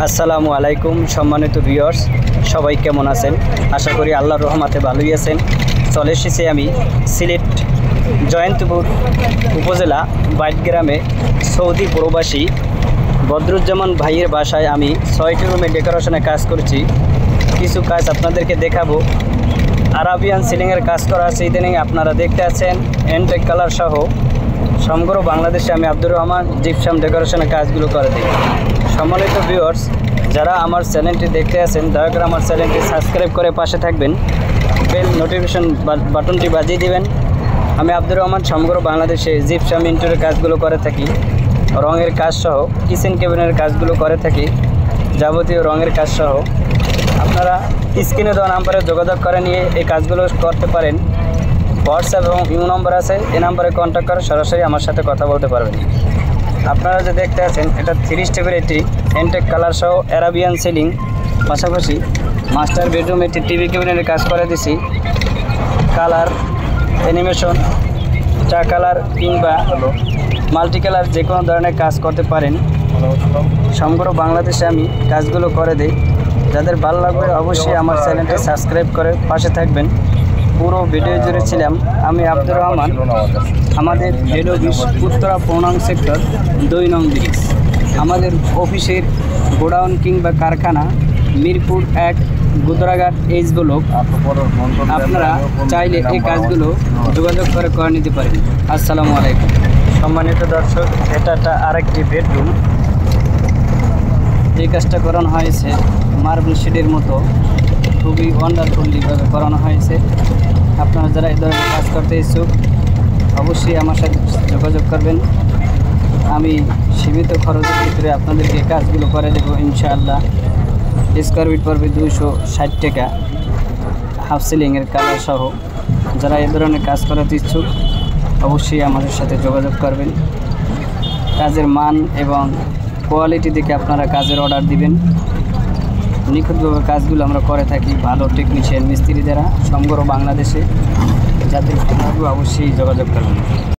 আসসালামু আলাইকুম সম্মানিত ভিউয়ার্স, সবাই কেমন আছেন? আশা করি আল্লাহর রহমতে ভালোই আছেন। চলে এসেছি আমি সিলেট জয়ন্তপুর উপজেলা বাইট গ্রামে সৌদি প্রবাসী বদরুজ্জামান ভাইয়ের বাসায় আমি 6টি রুমে ডেকোরেশনে কাজ করছি। কিছু কাজ আপনাদেরকে দেখাবো। আরাবিয়ান সিলিংয়ের কাজ করা আছে ইদানিং আপনারা দেখতে আছেন এনটেক কালার সহ সমগ্র বাংলাদেশে আমি আব্দুর রহমান জিপসাম ডেকোরেশনের কাজগুলো করে দিই। সম্মানিত ভিউয়ার্স, যারা আমার চ্যানেলটি দেখতে আছেন দয়া করে আমার চ্যানেলটি সাবস্ক্রাইব করে পাশে থাকবেন, বেল নোটিফিকেশন বাটনটি বাজিয়ে দিবেন। আমি আব্দুর রহমান সমগ্র বাংলাদেশে জিপসাম ইন্টেরিয়র কাজগুলো করে থাকি, রঙের কাজ সহ কিচেন কেবিনের কাজগুলো করে থাকি, যাবতীয় রঙের কাজ সহ। আপনারা স্ক্রিনে দেওয়া নাম্বারে যোগাযোগ করে নিয়ে এই কাজগুলো করতে পারেন। হোয়াটসঅ্যাপ এবং ইমো নম্বর আছে, এই নাম্বারে কন্ট্যাক্ট করে সরাসরি আমার সাথে কথা বলতে পারবেন। আপনারা যে দেখতে আছেন এটা 3 স্টেপের একটি এনটেক কালার সহ আরাবিয়ান সিলিং, পাশাপাশি মাস্টার বেডরুম একটি টিভি ক্যাবিনেটের কাজ করে দিছি। কালার অ্যানিমেশন, চা কালার কিংবা মাল্টি কালার যে কোনো ধরনের কাজ করতে পারেন। সমগ্র বাংলাদেশে আমি কাজগুলো করে দিই। যাদের ভালো লাগবে অবশ্যই আমার চ্যানেলটি সাবস্ক্রাইব করে পাশে থাকবেন। পুরো ভিডিও জুড়ে ছিলাম আমি আব্দুর রহমান। আমাদের হেড অফিস উত্তরা 4 নং সেক্টর 2 নং ব্রিজ। আমাদের অফিসের গোডাউন কিংবা কারখানা মিরপুর 1 গুদরাঘাট এইচ ব্লক। আপনারা চাইলে এই কাজগুলো যোগাযোগ করে নিতে পারেন। আসসালামু আলাইকুম। সম্মানিত দর্শক, এটা আরেকটি বেডরুম। এই কাজটা করানো হয়েছে মার্বেল শেডের মতো, খুবই ওয়ান্ডারফুলিভাবে করানো হয়েছে। আপনারা যারা এই ধরনের কাজ করতে ইচ্ছুক অবশ্যই আমার সাথে যোগাযোগ করবেন। আমি সীমিত খরচের ভিতরে আপনাদেরকে কাজগুলো করে দেবো ইনশাআল্লাহ। স্কোয়ার ফিট পড়বে 260 টাকা, হাফ সিলিংয়ের কালার সহ। যারা এই ধরনের কাজ করাতে ইচ্ছুক অবশ্যই আমাদের সাথে যোগাযোগ করবেন। কাজের মান এবং কোয়ালিটি দেখে আপনারা কাজের অর্ডার দিবেন। নিখুঁতভাবে কাজগুলো আমরা করে থাকি ভালো টেকনিশিয়ান মিস্ত্রি দ্বারা সমগ্র বাংলাদেশে। যাদের অবশ্যই যোগাযোগ করবেন।